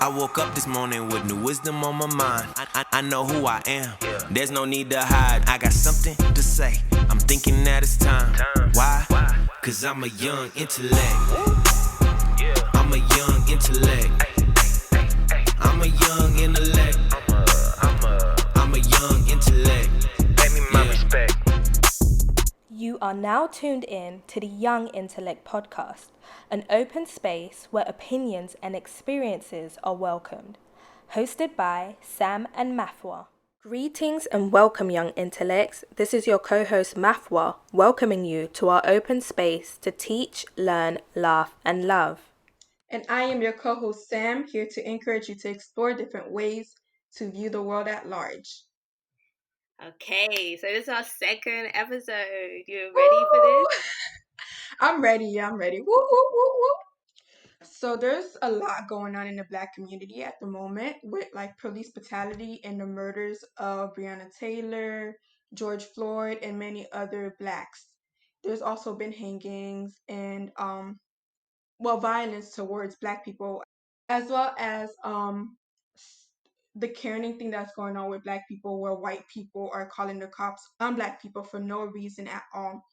I woke up this morning with new wisdom on my mind. I know who I am. There's no need to hide. I got something to say. I'm thinking that it's time. Why? Cause I'm a young intellect. I'm a young intellect. I'm a young intellect. I'm a young intellect. Pay me my respect. You are now tuned in to the Young Intellect podcast, an open space where opinions and experiences are welcomed. Hosted by Sam and Mafwa. Greetings and welcome, young intellects. This is your co-host Mafwa, welcoming you to our open space to teach, learn, laugh, and love. And I am your co host Sam, here to encourage you to explore different ways to view the world at large. Okay, so this is our second episode. You ready for Woo! this? I'm ready. I'm ready. Woo, woo, woo, woo. So there's a lot going on in the Black community at the moment with like police brutality and the murders of Breonna Taylor, George Floyd, and many other Blacks. There's also been hangings and violence towards Black people, as well as the caring thing that's going on with Black people, where white people are calling the cops on Black people for no reason at all.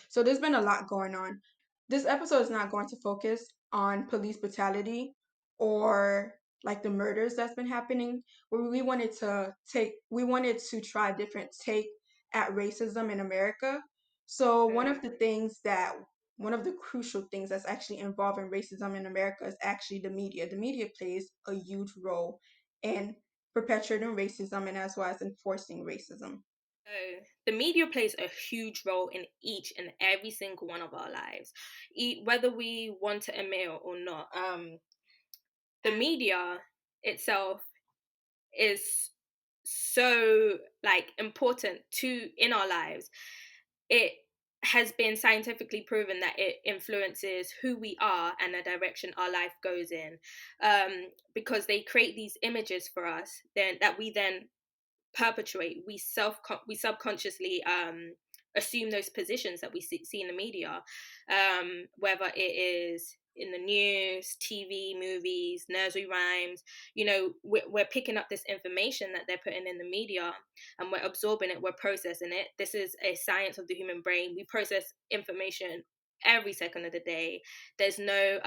So there's been a lot going on. This episode is not going to focus on police brutality or like the murders that's been happening. We wanted to try a different take at racism in America. So one of the crucial things that's actually involved in racism in America is actually the media. The media plays a huge role in perpetuating racism and as well as enforcing racism. So, the media plays a huge role in each and every single one of our lives, whether we want to admit it or not. The media itself is so important to in our lives. It has been scientifically proven that it influences who we are and the direction our life goes in, because they create these images for us then perpetuate. We subconsciously assume those positions that we see in the media, whether it is in the news, TV, movies, nursery rhymes. We're picking up this information that they're putting in the media, and we're absorbing it, we're processing it. This is a science of the human brain. We process information every second of the day. There's no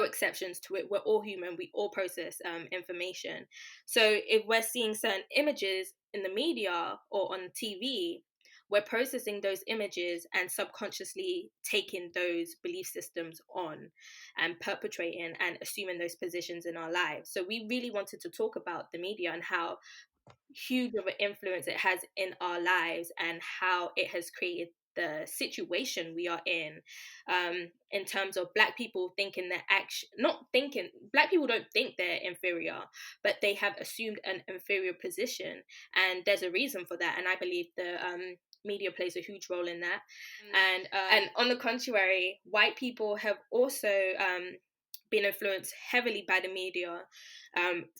exceptions to it. We're all human. We all process information. So if we're seeing certain images in the media or on TV, we're processing those images and subconsciously taking those belief systems on and perpetrating and assuming those positions in our lives. So we really wanted to talk about the media and how huge of an influence it has in our lives and how it has created the situation we are in terms of Black people thinking they're not thinking. Black people don't think they're inferior, but they have assumed an inferior position, and there's a reason for that. And I believe the media plays a huge role in that. And on the contrary, white people have also been influenced heavily by the media,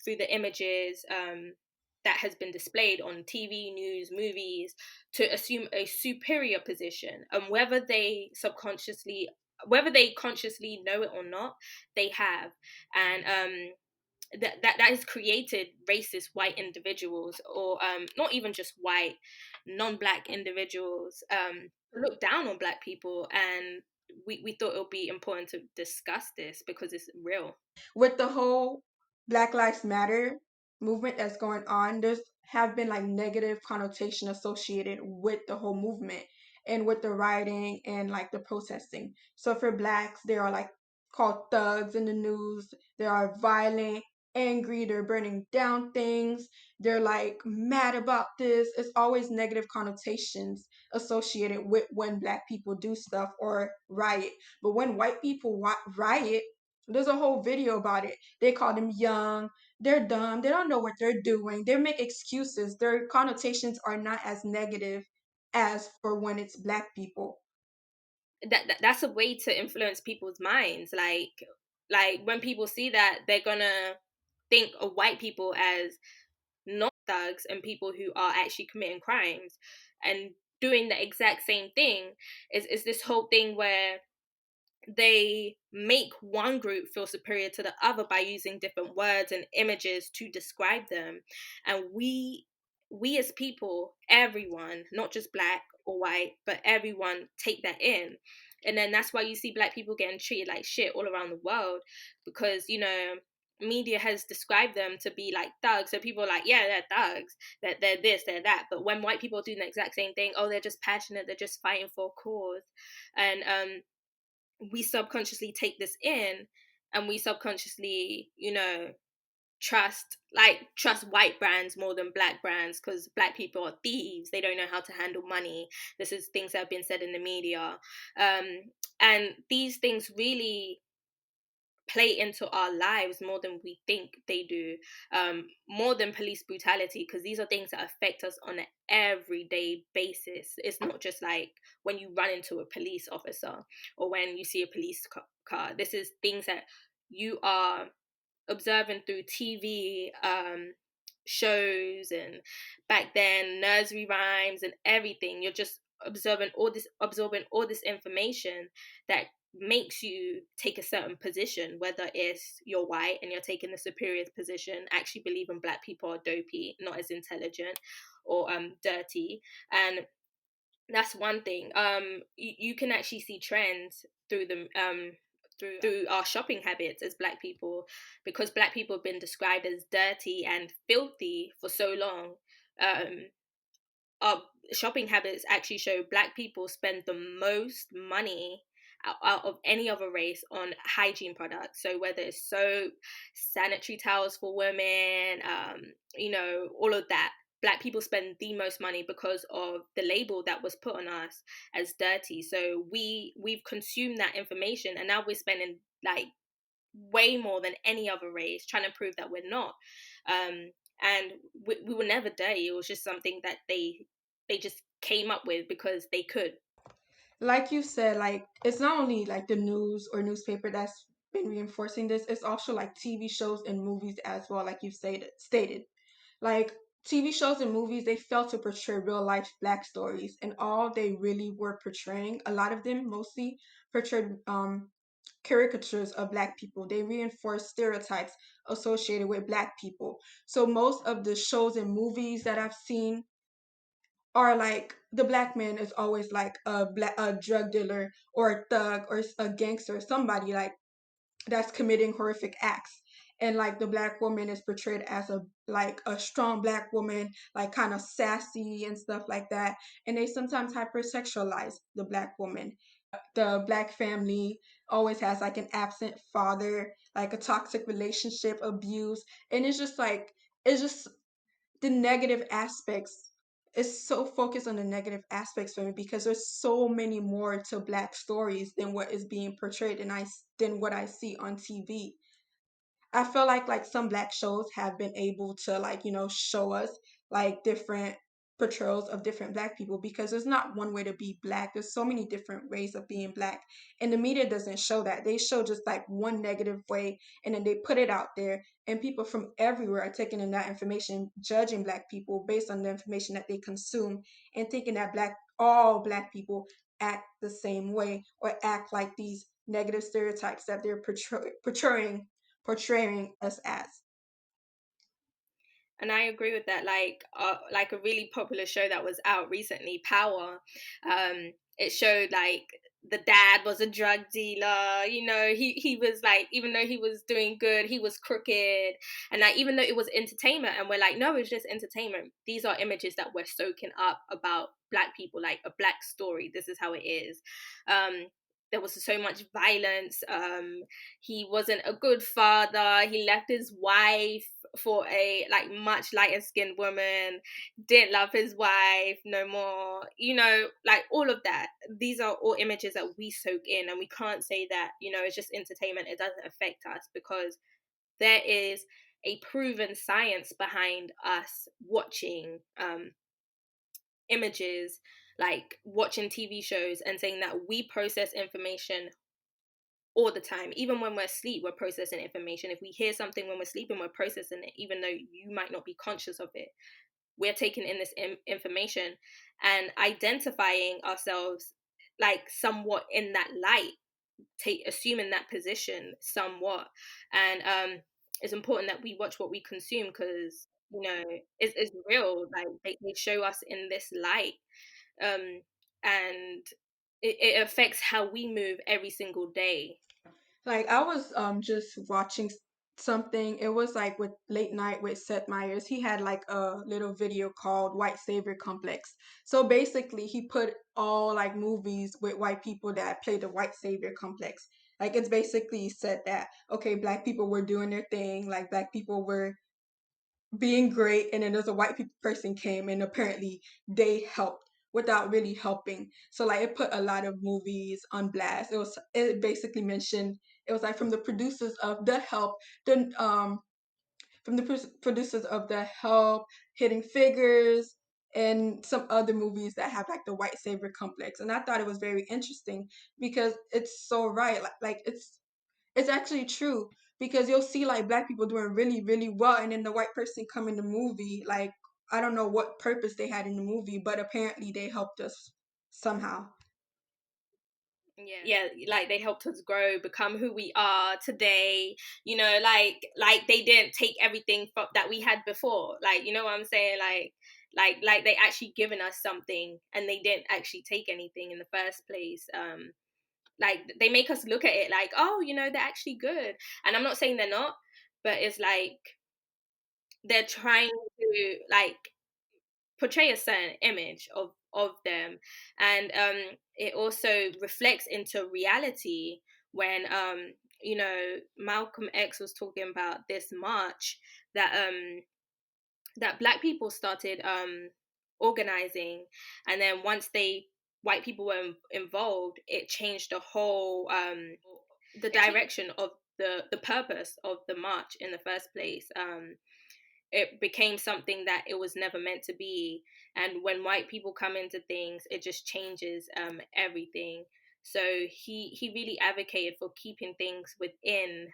through the images that has been displayed on TV, news, movies, to assume a superior position. And whether they consciously know it or not, they have. And that has created racist white individuals, or not even just white, non-Black individuals, look down on Black people. And we thought it would be important to discuss this because it's real. With the whole Black Lives Matter movement that's going on, there's have been like negative connotation associated with the whole movement and with the rioting and like the protesting. So for Blacks, they are like called thugs in the news. They are violent, angry, they're burning down things. They're like mad about this. It's always negative connotations associated with when Black people do stuff or riot. But when white people riot, there's a whole video about it. They call them young, they're dumb, they don't know what they're doing. They make excuses. Their connotations are not as negative as for when it's Black people. That's a way to influence people's minds. Like when people see that, they're gonna think of white people as not thugs and people who are actually committing crimes and doing the exact same thing. Is this whole thing where they make one group feel superior to the other by using different words and images to describe them. And we as people, everyone, not just black or white, but everyone, take that in. And then that's why you see black people getting treated like shit all around the world, because media has described them to be like thugs. So people are like, yeah, they're thugs, that they're this, they're that. But when white people are doing the exact same thing, oh, they're just passionate, they're just fighting for a cause. And we subconsciously take this in, and we subconsciously trust white brands more than black brands, because black people are thieves, they don't know how to handle money. This is things that have been said in the media, and these things really play into our lives more than we think they do, more than police brutality, because these are things that affect us on an everyday basis. It's not just like when you run into a police officer or when you see a police car. This is things that you are observing through TV shows, and back then nursery rhymes and everything. You're just absorbing all this information that makes you take a certain position, whether it's you're white and you're taking the superior position, actually believing black people are dopey, not as intelligent, or dirty. And that's one thing. You can actually see trends through the through our shopping habits as black people, because black people have been described as dirty and filthy for so long. um our shopping habits actually show black people spend the most money out of any other race on hygiene products. So whether it's soap, sanitary towels for women, all of that, black people spend the most money because of the label that was put on us as dirty. So we've consumed that information, and now we're spending like way more than any other race trying to prove that we're not. And we were never dirty. It was just something that they just came up with because they could. Like you said, like it's not only like the news or newspaper that's been reinforcing this, it's also like TV shows and movies as well, like you stated. Like TV shows and movies, they fail to portray real life black stories, and all they really were portraying, a lot of them mostly portrayed caricatures of black people. They reinforce stereotypes associated with black people. So most of the shows and movies that I've seen are like the black man is always like a drug dealer or a thug or a gangster, somebody like that's committing horrific acts. And like the black woman is portrayed as a strong black woman, like kind of sassy and stuff like that. And they sometimes hypersexualize the black woman. The black family always has like an absent father, like a toxic relationship, abuse. And it's just the negative aspects. It's so focused on the negative aspects for me because there's so many more to black stories than what is being portrayed and than what I see on TV. I feel like some black shows have been able to like, show us like different portrayals of different black people because there's not one way to be black. There's so many different ways of being black. And the media doesn't show that. They show just like one negative way and then they put it out there and people from everywhere are taking in that information, judging black people based on the information that they consume and thinking that all black people act the same way or act like these negative stereotypes that they're portraying us as. And I agree with that. Like a really popular show that was out recently, Power. It showed like the dad was a drug dealer. He was like, even though he was doing good, he was crooked. And like, even though it was entertainment, and we're like, no, it's just entertainment. These are images that we're soaking up about black people, like a black story. This is how it is. There was so much violence. He wasn't a good father. He left his wife for a like much lighter skinned woman, didn't love his wife no more, like all of that. These are all images that we soak in, and we can't say that it's just entertainment, it doesn't affect us, because there is a proven science behind us watching images, like watching TV shows, and saying that we process information all the time. Even when we're asleep, we're processing information. If we hear something when we're sleeping, we're processing it, even though you might not be conscious of it. We're taking in this information and identifying ourselves like somewhat in that light, assuming that position somewhat. And it's important that we watch what we consume, because it's real. Like they show us in this light, um and it affects how we move every single day. Like I was just watching something. It was like with late night with Seth Meyers. He had like a little video called White Savior Complex. So basically he put all like movies with white people that play the white savior complex. Like it's basically said that okay, black people were doing their thing, like black people were being great, and then there's a white person came and apparently they helped without really helping. So like it put a lot of movies on blast. It basically mentioned it was like from the producers of The Help, the from the producers of The Help, Hidden Figures, and some other movies that have like the white savior complex. And I thought it was very interesting because it's so right. Like it's actually true because you'll see like black people doing really, really well, and then the white person come in the movie. Like I don't know what purpose they had in the movie, but apparently they helped us somehow. Yeah, like they helped us grow, become who we are today. Like they didn't take everything that we had before. Like, you know what I'm saying? Like they actually given us something, and they didn't actually take anything in the first place. Like they make us look at it like, oh, they're actually good. And I'm not saying they're not, but it's like they're trying to like portray a certain image of them. And it also reflects into reality when Malcolm X was talking about this march that black people started organizing, and then once they white people were involved, it changed the whole the direction of the purpose of the march in the first place. It became something that it was never meant to be. And when white people come into things, it just changes everything. So he really advocated for keeping things within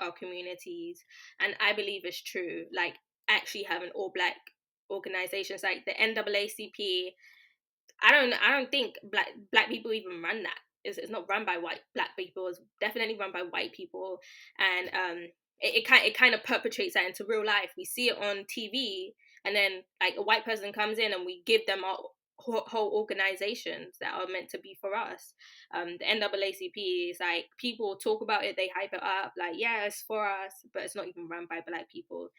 our communities, and I believe it's true. Like actually having all black organizations like the NAACP. I don't think black people even run that. It's not run by white black people. It's definitely run by white people. And it kind of perpetuates that into real life. We see it on TV, and then like a white person comes in and we give them our whole organizations that are meant to be for us. The NAACP is like, people talk about it, they hype it up like, yeah, it's for us, but it's not even run by black people.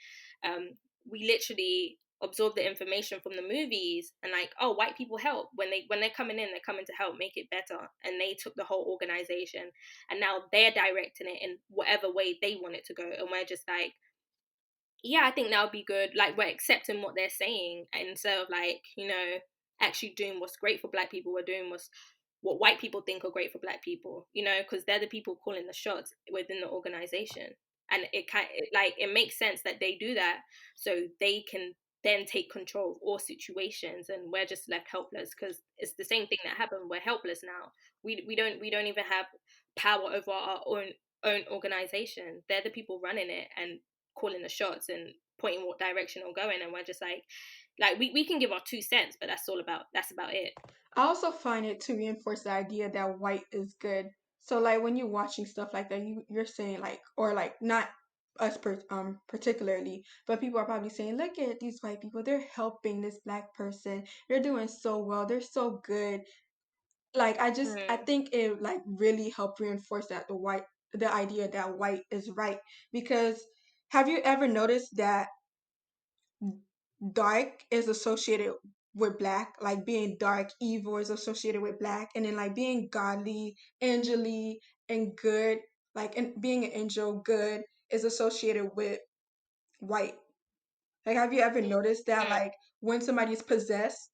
We literally absorb the information from the movies, and like, oh, white people help. When they're coming in, they're coming to help make it better, and they took the whole organization, and now they're directing it in whatever way they want it to go, and we're just like, yeah, I think that would be good. Like, we're accepting what they're saying, and instead of like, actually doing what's great for black people, we're doing what white people think are great for black people, because they're the people calling the shots within the organization. And it makes sense that they do that, so they can then take control of all situations, and we're just left helpless, because it's the same thing that happened. We're helpless now. We don't even have power over our own organization. They're the people running it and calling the shots and pointing what direction we're going, and we're just like we can give our 2 cents, but that's about it. I also find it to reinforce the idea that white is good. So like when you're watching stuff like that, you're saying like, or like not us particularly, but people are probably saying, look at these white people, they're helping this black person, they're doing so well, they're so good. Like I Mm. think it like really helped reinforce that the idea that white is right. Because have you ever noticed that dark is associated with black? Like being dark, evil is associated with black, and then like being godly, angelly, and good, like and being an angel, good, is associated with white. Like have you ever noticed that Mm. like when somebody's possessed,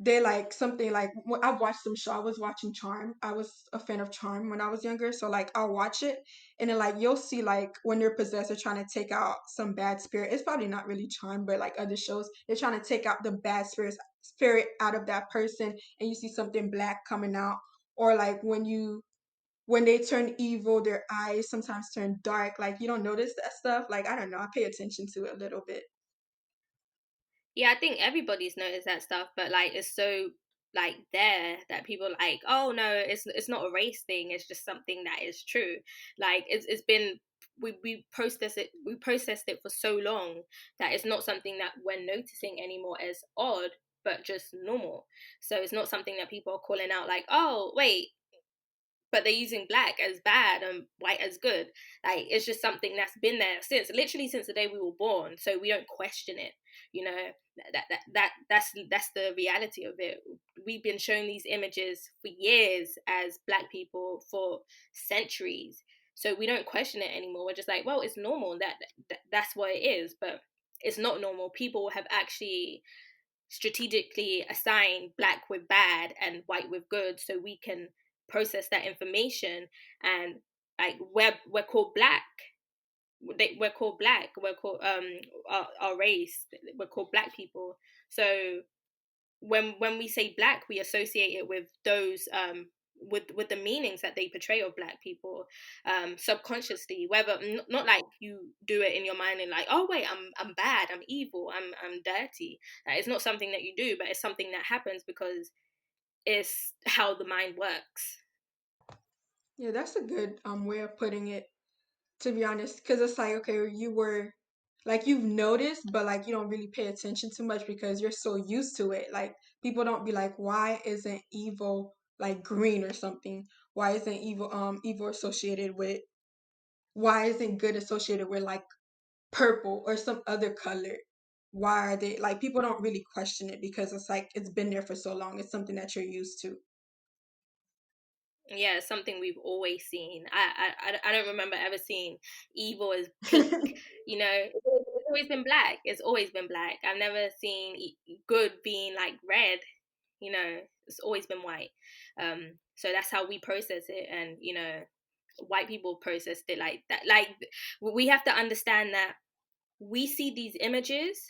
they like something like I've watched some show. I was watching Charm. I was a fan of Charm when I was younger. So like I'll watch it, and then like you'll see like when they're possessed, they're trying to take out some bad spirit. It's probably not really Charm, but like other shows, they're trying to take out the bad spirit out of that person, and you see something black coming out. Or like when they turn evil, their eyes sometimes turn dark. Like you don't notice that stuff. Like I don't know. I pay attention to it a little bit. Yeah, I think everybody's noticed that stuff, but like it's so like there, that people like, oh no, it's not a race thing, it's just something that is true. Like it's been, we processed it for so long that it's not something that we're noticing anymore as odd, but just normal. So it's not something that people are calling out like, oh wait, but they're using black as bad and white as good. Like it's just something that's been there since, literally since the day we were born. So we don't question it. You know, that's the reality of it. We've been shown these images for years as black people for centuries. So we don't question it anymore. We're just like, well, it's normal. That's what it is. But it's not normal. People have actually strategically assign black with bad and white with good so we can process that information. And like we're called black, we're called black, we're called our race, we're called black people. So when we say black, we associate it with those with the meanings that they portray of black people, subconsciously, whether not like you do it in your mind and like, oh wait, I'm bad, I'm evil, I'm dirty. It's not something that you do, but it's something that happens because it's how the mind works. Yeah, that's a good way of putting it, to be honest, because it's like, okay, you were like, you've noticed, but like you don't really pay attention too much because you're so used to it. Like people don't be like, why isn't evil like green or something? Why isn't evil associated with, why isn't good associated with like purple or some other color? Why are they like, people don't really question it because it's like it's been there for so long. It's something that you're used to. Yeah, it's something we've always seen. I don't remember ever seeing evil as pink. You know, it's always been black. It's always been black. I've never seen good being like red. You know, it's always been white. So that's how we process it. And you know, white people processed it like that. Like we have to understand that we see these images,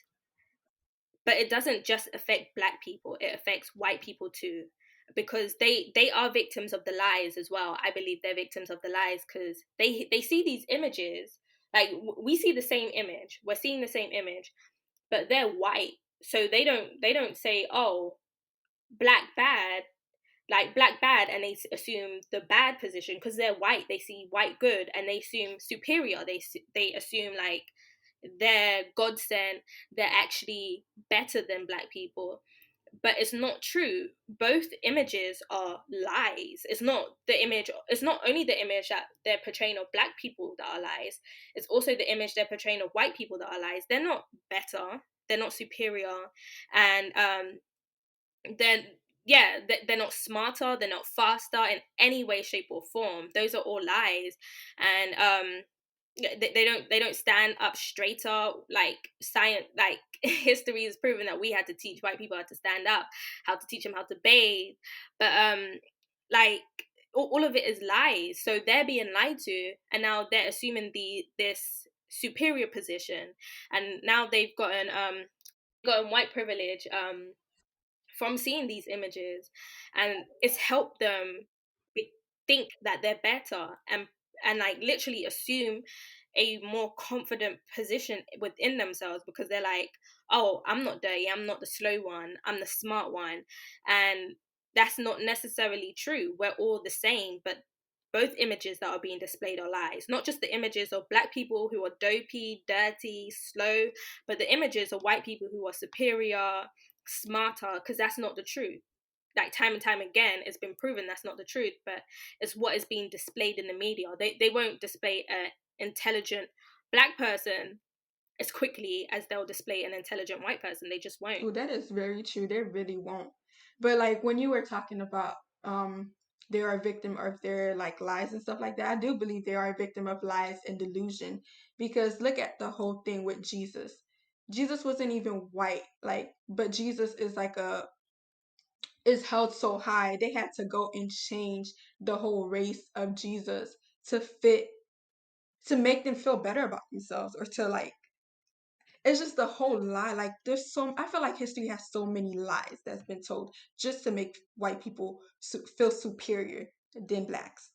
but it doesn't just affect black people, it affects white people too, because they are victims of the lies as well. I believe they're victims of the lies because they see these images, like we see the same image, we're seeing the same image, but they're white. So they don't say, oh, black bad, like black bad, and they assume the bad position because they're white. They see white good and they assume superior. They assume like they're god sent, they're actually better than black people. But it's not true. Both images are lies. It's not the image, it's not only the image that they're portraying of black people that are lies, it's also the image they're portraying of white people that are lies. They're not better, they're not superior, and then yeah, they're not smarter, they're not faster in any way, shape, or form. Those are all lies. And they don't stand up straighter. Like science, like history has proven that we had to teach white people how to stand up, how to teach them how to bathe. But like all of it is lies. So they're being lied to, and now they're assuming this superior position, and now they've gotten white privilege from seeing these images, and it's helped them think that they're better, and like literally assume a more confident position within themselves because they're like, oh, I'm not dirty, I'm not the slow one, I'm the smart one. And that's not necessarily true. We're all the same, but both images that are being displayed are lies. Not just the images of black people who are dopey, dirty, slow, but the images of white people who are superior, smarter, because that's not the truth. Like time and time again, it's been proven that's not the truth, but it's what is being displayed in the media. They won't display an intelligent black person as quickly as they'll display an intelligent white person. They just won't. Oh, that is very true. They really won't. But like when you were talking about they are a victim of their like lies and stuff like that, I do believe they are a victim of lies and delusion because look at the whole thing with Jesus. Jesus wasn't even white, like, but Jesus is like a is held so high. They had to go and change the whole race of Jesus to fit, to make them feel better about themselves or to like, it's just the whole lie. Like there's so, I feel like history has so many lies that's been told just to make white people feel superior than blacks.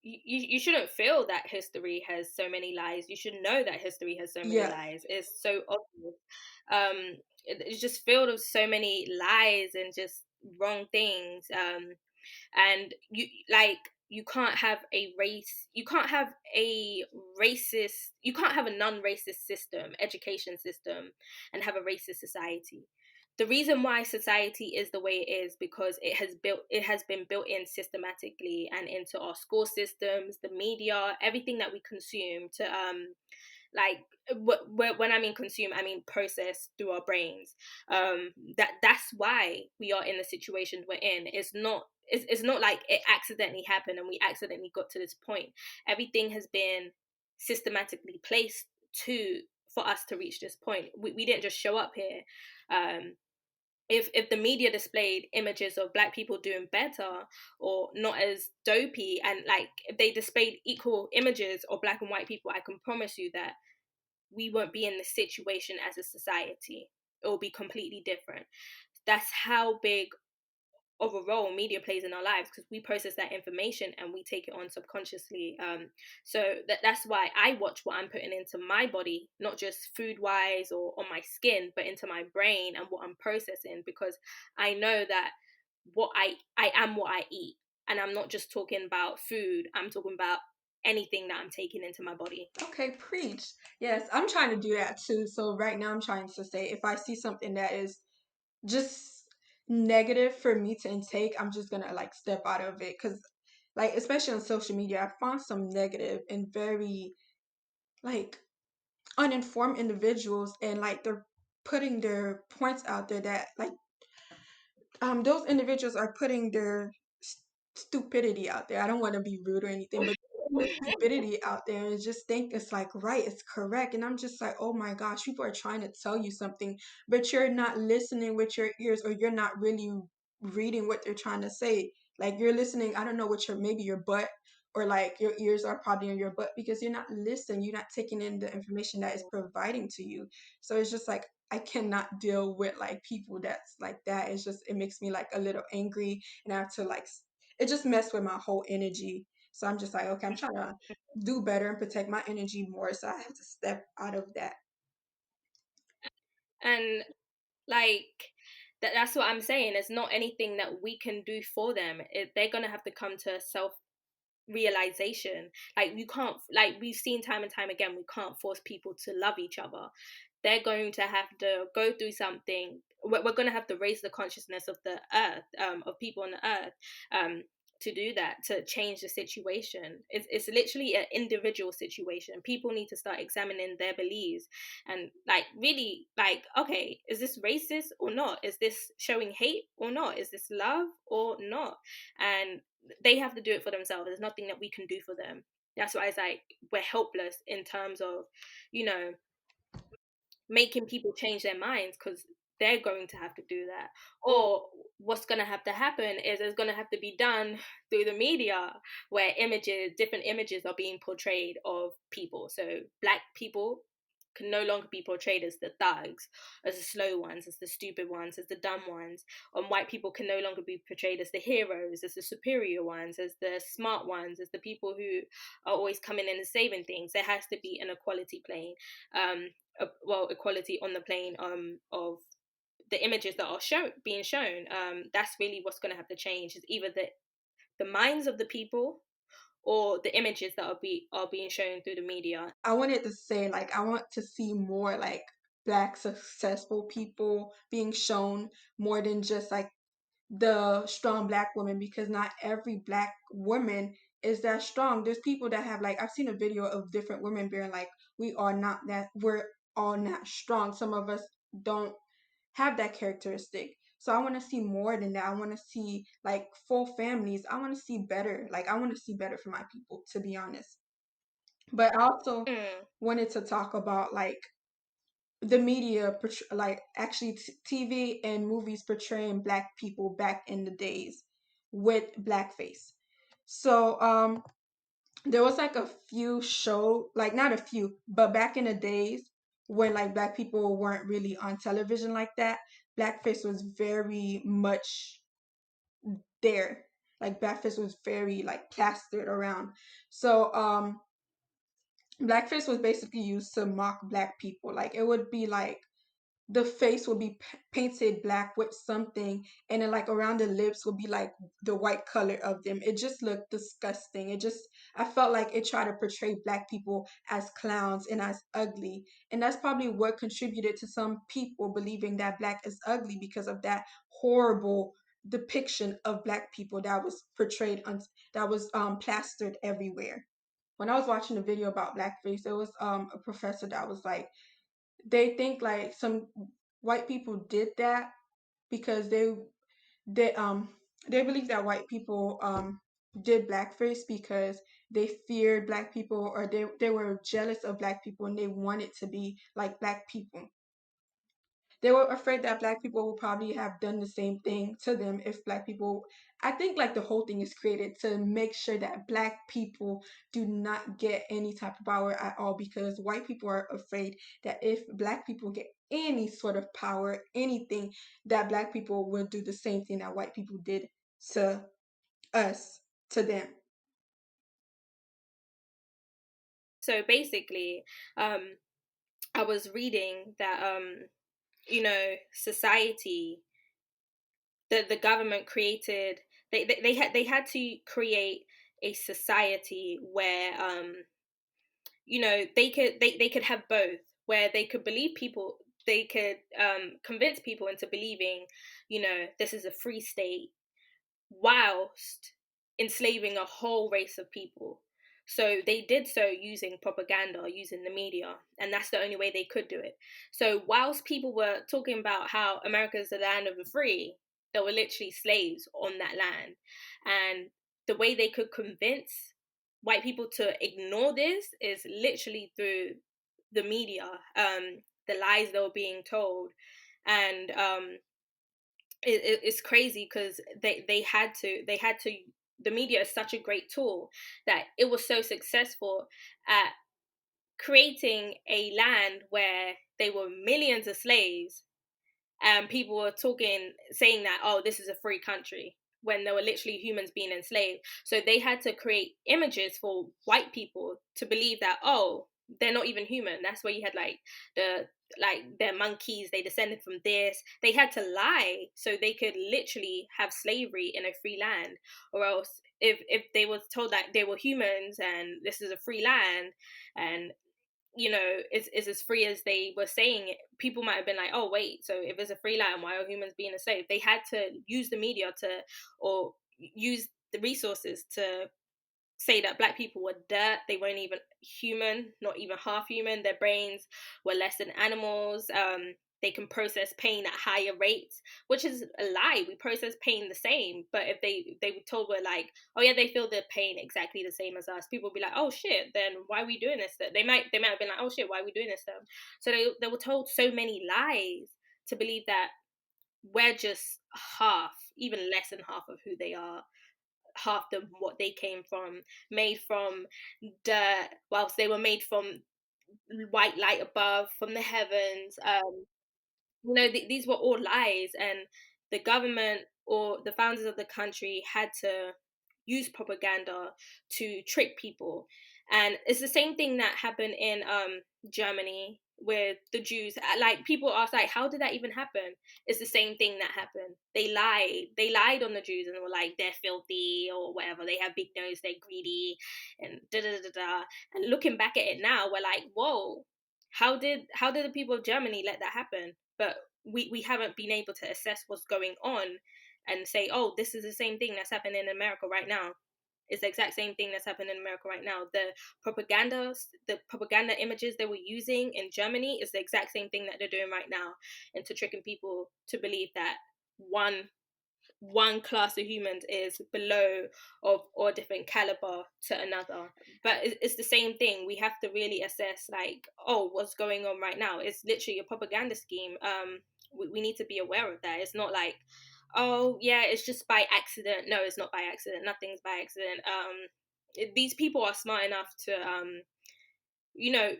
You shouldn't feel that history has so many lies. You should know that history has so many Yeah. lies. It's so obvious. Um, it's just filled with so many lies and just wrong things. And you can't have a race, you can't have a racist, you can't have a non-racist system, education system, and have a racist society. The reason why society is the way it is because it has been built in systematically and into our school systems, the media, everything that we consume to like when I mean consume, I mean process through our brains. That's why we are in the situation we're in. It's not like it accidentally happened and we accidentally got to this point. Everything has been systematically placed to for us to reach this point. We didn't just show up here. If the media displayed images of black people doing better or not as dopey, and like if they displayed equal images of black and white people, I can promise you that we won't be in this situation as a society. It will be completely different. That's how big of a role media plays in our lives, because we process that information and we take it on subconsciously. So that's why I watch what I'm putting into my body, not just food wise or on my skin, but into my brain and what I'm processing, because I know that I am what I eat. And I'm not just talking about food, I'm talking about anything that I'm taking into my body. Okay, preach. Yes, I'm trying to do that too. So right now I'm trying to say if I see something that is just negative for me to intake, I'm just gonna like step out of it. Cause like especially on social media, I found some negative and very like uninformed individuals, and like they're putting their points out there that like those individuals are putting their stupidity out there. I don't want to be rude or anything, but the stupidity out there and just think it's like right, it's correct. And I'm just like, oh my gosh, people are trying to tell you something, but you're not listening with your ears, or you're not really reading what they're trying to say. Like you're listening, I don't know, what your maybe your butt, or like your ears are probably in your butt because you're not listening, you're not taking in the information that is providing to you. So it's just like I cannot deal with like people that's like that. It's just it makes me like a little angry, and I have to like it just messed with my whole energy. So I'm just like, okay, I'm trying to do better and protect my energy more. So I have to step out of that. And like that's what I'm saying. It's not anything that we can do for them. They're gonna have to come to self realization. Like you can't, like we've seen time and time again, we can't force people to love each other. They're going to have to go through something. We're going to have to raise the consciousness of the earth, of people on the earth, um, to do that, to change the situation. It's literally an individual situation. People need to start examining their beliefs and like really like, okay, is this racist or not? Is this showing hate or not? Is this love or not? And they have to do it for themselves. There's nothing that we can do for them. That's why it's like we're helpless in terms of, you know, making people change their minds, because they're going to have to do that. Or what's going to have to happen is it's going to have to be done through the media, where different images are being portrayed of people. So black people can no longer be portrayed as the thugs, as the slow ones, as the stupid ones, as the dumb ones. And white people can no longer be portrayed as the heroes, as the superior ones, as the smart ones, as the people who are always coming in and saving things. There has to be an equality plane. Equality on the plane of the images that are being shown. That's really what's going to have to change. Is either the minds of the people or the images that are being shown through the media. I wanted to say like I want to see more like black successful people being shown more than just like the strong black woman, because not every black woman is that strong. There's people that have like I've seen a video of different women being like, we're all not strong. Some of us don't have that characteristic. So I want to see more than that. I want to see like full families. I want to see better. Like I want to see better for my people, to be honest. But I also Mm. wanted to talk about like the media, like actually TV and movies portraying black people back in the days with blackface. So there was like a few show, like not a few, but back in the days when like black people weren't really on television like that, blackface was very much there. Like blackface was very like plastered around. So blackface was basically used to mock black people. Like it would be like the face will be painted black with something, and then like around the lips will be like the white color of them. It just looked disgusting. It just, I felt like it tried to portray black people as clowns and as ugly, and that's probably what contributed to some people believing that black is ugly, because of that horrible depiction of black people that was portrayed on, that was plastered everywhere. When I was watching a video about blackface, there was a professor that was like, they think like some white people did that because they they believe that white people did blackface because they feared black people, or they were jealous of black people and they wanted to be like black people. They were afraid that black people would probably have done the same thing to them if black people, I think like the whole thing is created to make sure that black people do not get any type of power at all, because white people are afraid that if black people get any sort of power, anything, that black people will do the same thing that white people did to us, to them. So basically, I was reading that society, the government created, they had to create a society where they could have both, where they could believe people, they could convince people into believing, this is a free state, whilst enslaving a whole race of people. So they did so using propaganda, using the media, and that's the only way they could do it. So whilst people were talking about how America is the land of the free, there were literally slaves on that land. And the way they could convince white people to ignore this is literally through the media, the lies they were being told. And it's crazy because they had to, the media is such a great tool that it was so successful at creating a land where there were millions of slaves, and people were saying that, oh, this is a free country, when there were literally humans being enslaved. So they had to create images for white people to believe that, oh, they're not even human. That's where you had they're monkeys, they descended from this. They had to lie so they could literally have slavery in a free land. Or else, if they were told that they were humans and this is a free land, and is as free as they were saying it, people might have been like, oh wait, so if it's a free land, why are humans being enslaved? They had to use the media to, or use the resources to say that black people were dirt, they weren't even human, not even half human, their brains were less than animals, they can process pain at higher rates, which is a lie. We process pain the same, but if they were told, we're like, oh yeah, they feel the pain exactly the same as us, people would be like, oh shit, then why are we doing this? They might have been like, oh shit, why are we doing this to them? So they were told so many lies to believe that we're just half, even less than half of who they are, half the what they came from, made from dirt, whilst they were made from white light above, from the heavens. These were all lies, and the government or the founders of the country had to use propaganda to trick people. And it's the same thing that happened in Germany with the Jews. Like, people ask, like, how did that even happen? It's the same thing that happened. They lied on the Jews and were like, they're filthy or whatever, they have big nose, they're greedy, and da da da da. And looking back at it now, we're like, whoa, how did the people of Germany let that happen? But we haven't been able to assess what's going on and say, oh, this is the same thing that's happening in America right now. It's the exact same thing that's happening in America right now. The propaganda images they were using in Germany is the exact same thing that they're doing right now, into tricking people to believe that one class of humans is below of or different caliber to another. But it's the same thing. We have to really assess, like, oh, what's going on right now? It's literally a propaganda scheme. We need to be aware of that. It's not like, oh yeah, it's just by accident. No, it's not by accident. Nothing's by accident. These people are smart enough to you know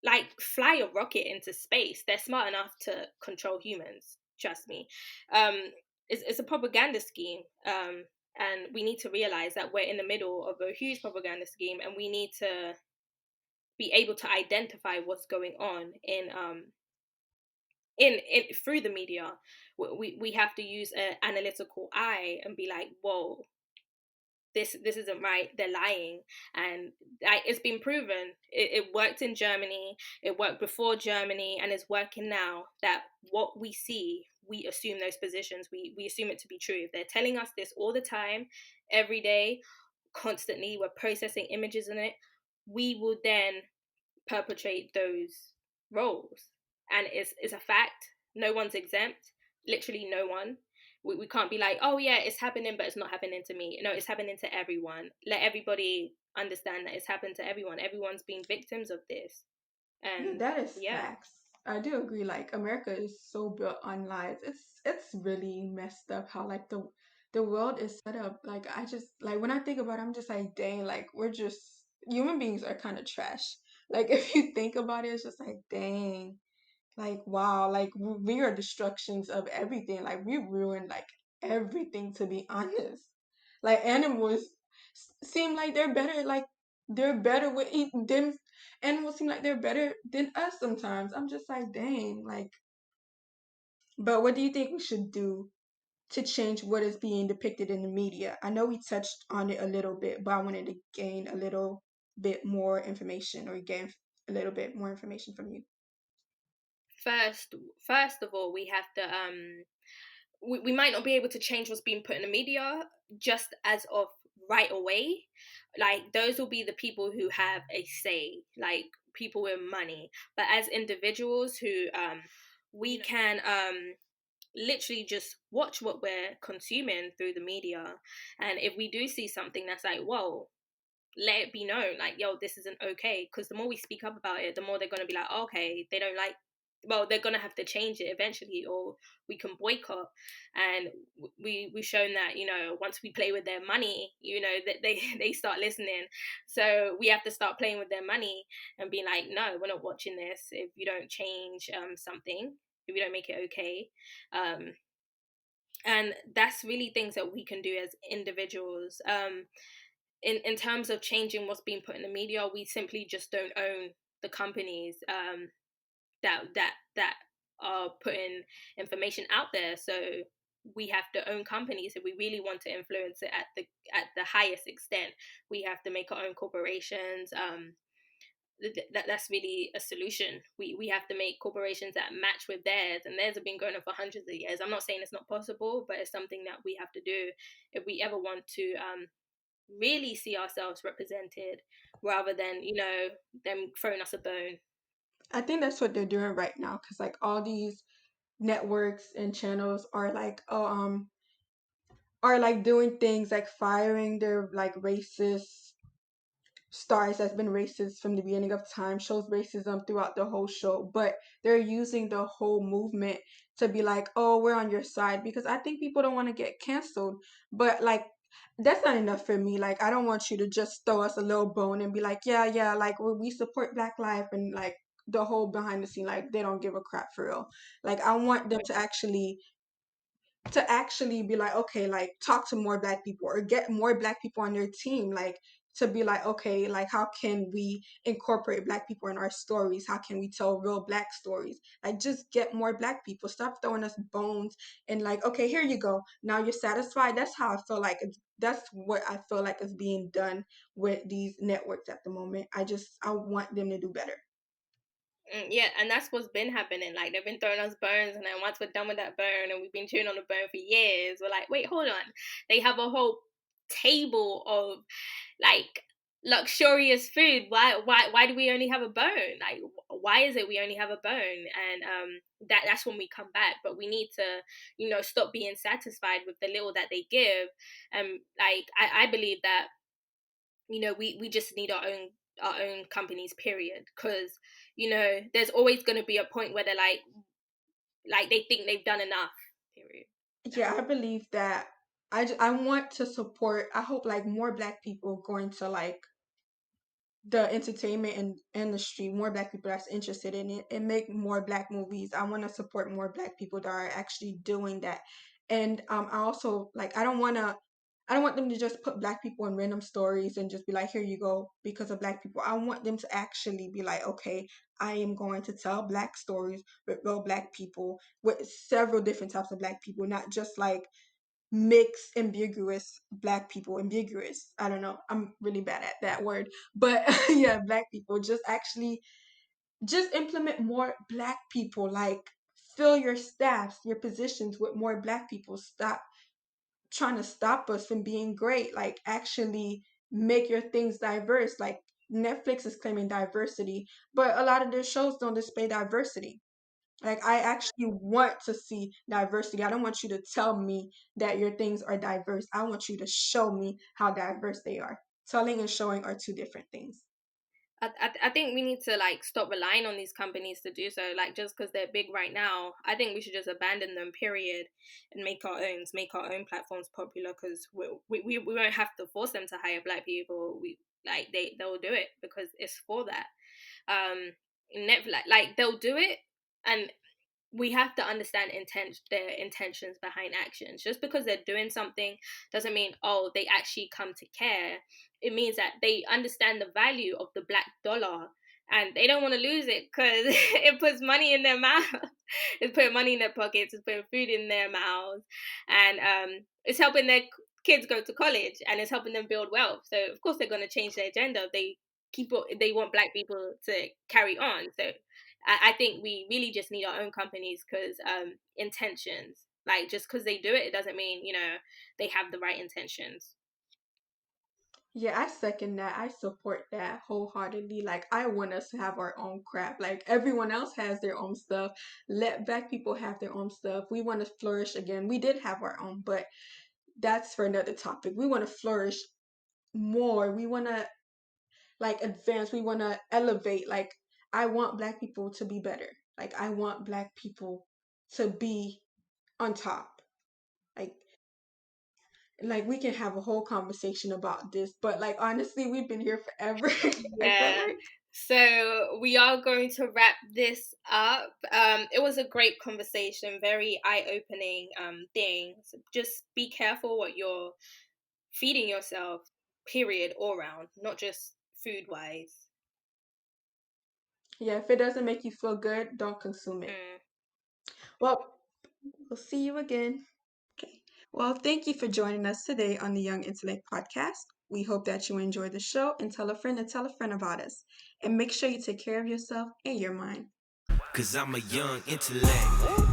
like fly a rocket into space. They're smart enough to control humans, trust me. um it's a propaganda scheme, and we need to realize that we're in the middle of a huge propaganda scheme, and we need to be able to identify what's going on in through the media. We have to use an analytical eye and be like, whoa, this isn't right, they're lying. And it's been proven. It worked in Germany, it worked before Germany, and it's working now. That what we see, we assume those positions, we assume it to be true. If they're telling us this all the time, every day, constantly, we're processing images in it, we will then perpetrate those roles. And it's a fact. No one's exempt. Literally no one. We can't be like, oh yeah, it's happening, but it's not happening to me. No, it's happening to everyone. Let everybody understand that it's happened to everyone. Everyone's been victims of this. Yeah, And that is yeah. facts. I do agree. Like America is so built on lies. It's really messed up how like the world is set up. Like I just like when I think about it, I'm just like, dang, like we're just human beings are kind of trash. Like if you think about it, it's just like, dang, like wow, like we are destructions of everything. Like we ruined like everything to be honest. Like animals seem like they're better. Like they're better with them. Animals seem like they're better than us sometimes. I'm just like, dang, like. But what do you think we should do to change what is being depicted in the media? I know we touched on it a little bit, but I wanted to gain a little bit more information or gain a little bit more information from you. First first of all, we have to we might not be able to change what's being put in the media just as of right away. Like those will be the people who have a say, like people with money. But as individuals who we can literally just watch what we're consuming through the media. And if we do see something that's like, whoa, let it be known, like, yo, this isn't okay. Because the more we speak up about it, the more they're going to be like, oh, okay, they don't like, well, they're going to have to change it eventually, or we can boycott. And we've shown that, you know, once we play with their money, you know, that they start listening. So we have to start playing with their money and being like, no, we're not watching this if you don't change something, if you don't make it okay. um and that's really things that we can do as individuals. In terms of changing what's being put in the media, we simply just don't own the companies that are putting information out there. So we have to own companies if we really want to influence it at the highest extent. We have to make our own corporations. That's really a solution. We have to make corporations that match with theirs, and theirs have been going on for hundreds of years. I'm not saying it's not possible, but it's something that we have to do if we ever want to really see ourselves represented, rather than, you know, them throwing us a bone. I think that's what they're doing right now because like all these networks and channels are like doing things like firing their like racist stars that's been racist from the beginning of time, shows racism throughout the whole show, but they're using the whole movement to be like, oh, we're on your side because I think people don't want to get canceled. But like that's not enough for me. Like I don't want you to just throw us a little bone and be like, yeah, yeah, like we support Black life and like the whole behind the scene, like they don't give a crap for real. Like I want them to actually be like, okay, like talk to more Black people or get more Black people on their team, like to be like, okay, like how can we incorporate Black people in our stories? How can we tell real Black stories? Like just get more Black people. Stop throwing us bones and like, okay, here you go. Now you're satisfied. That's how I feel like that's what I feel like is being done with these networks at the moment. I want them to do better. Yeah, and that's what's been happening. Like they've been throwing us bones, and then once we're done with that bone, and we've been chewing on the bone for years, we're like, wait, hold on. They have a whole table of like luxurious food. Why do we only have a bone? Like why is it we only have a bone? And that's when we come back. But we need to, you know, stop being satisfied with the little that they give. Like I believe that, you know, we just need our own companies, period. Because, you know, there's always going to be a point where they're like they think they've done enough, period. Yeah, I believe that. I want to support. I hope like more Black people go into like the entertainment industry, more Black people that's interested in it, and make more Black movies. I want to support more Black people that are actually doing that. And I also like I don't want to I don't want them to just put black people in random stories and just be like, here you go, because of black people. I want them to actually be like, okay, I am going to tell black stories with real black people, with several different types of black people, not just like mixed ambiguous black people. Ambiguous, I don't know, I'm really bad at that word, but yeah, black people. Just actually just implement more black people, like fill your staffs, your positions with more black people. Stop trying to stop us from being great. Like actually make your things diverse. Like Netflix is claiming diversity, but a lot of their shows don't display diversity. Like I actually want to see diversity. I don't want you to tell me that your things are diverse. I want you to show me how diverse they are. Telling and showing are two different things. I think we need to like stop relying on these companies to do so. Like just because they're big right now, I think we should just abandon them. Period, and make our own platforms popular. Because we won't have to force them to hire black people. We like they'll do it because it's for that. Like they'll do it, and we have to understand their intentions behind actions. Just because they're doing something doesn't mean they actually come to care. It means that they understand the value of the black dollar and they don't want to lose it because it puts money in their mouth. It's putting money in their pockets. It's putting food in their mouths, and it's helping their kids go to college and it's helping them build wealth. So of course they're going to change their agenda. They want black people to carry on. So I think we really just need our own companies because intentions, like just because they do it, it doesn't mean, they have the right intentions. Yeah, I second that. I support that wholeheartedly. Like, I want us to have our own crap. Like, everyone else has their own stuff. Let black people have their own stuff. We want to flourish again. We did have our own, but that's for another topic. We want to flourish more. We want to, like, advance. We want to elevate. Like, I want black people to be better. Like, I want black people to be on top. Like, we can have a whole conversation about this, but like honestly, we've been here forever. I feel Yeah. like. So we are going to wrap this up. It was a great conversation, very eye-opening thing. So just be careful what you're feeding yourself, period, all round, not just food-wise. Yeah, if it doesn't make you feel good, don't consume it. Mm. Well, we'll see you again. Okay. Well, thank you for joining us today on the Young Intellect podcast. We hope that you enjoyed the show and tell a friend about us. And make sure you take care of yourself and your mind. Cause I'm a young intellect.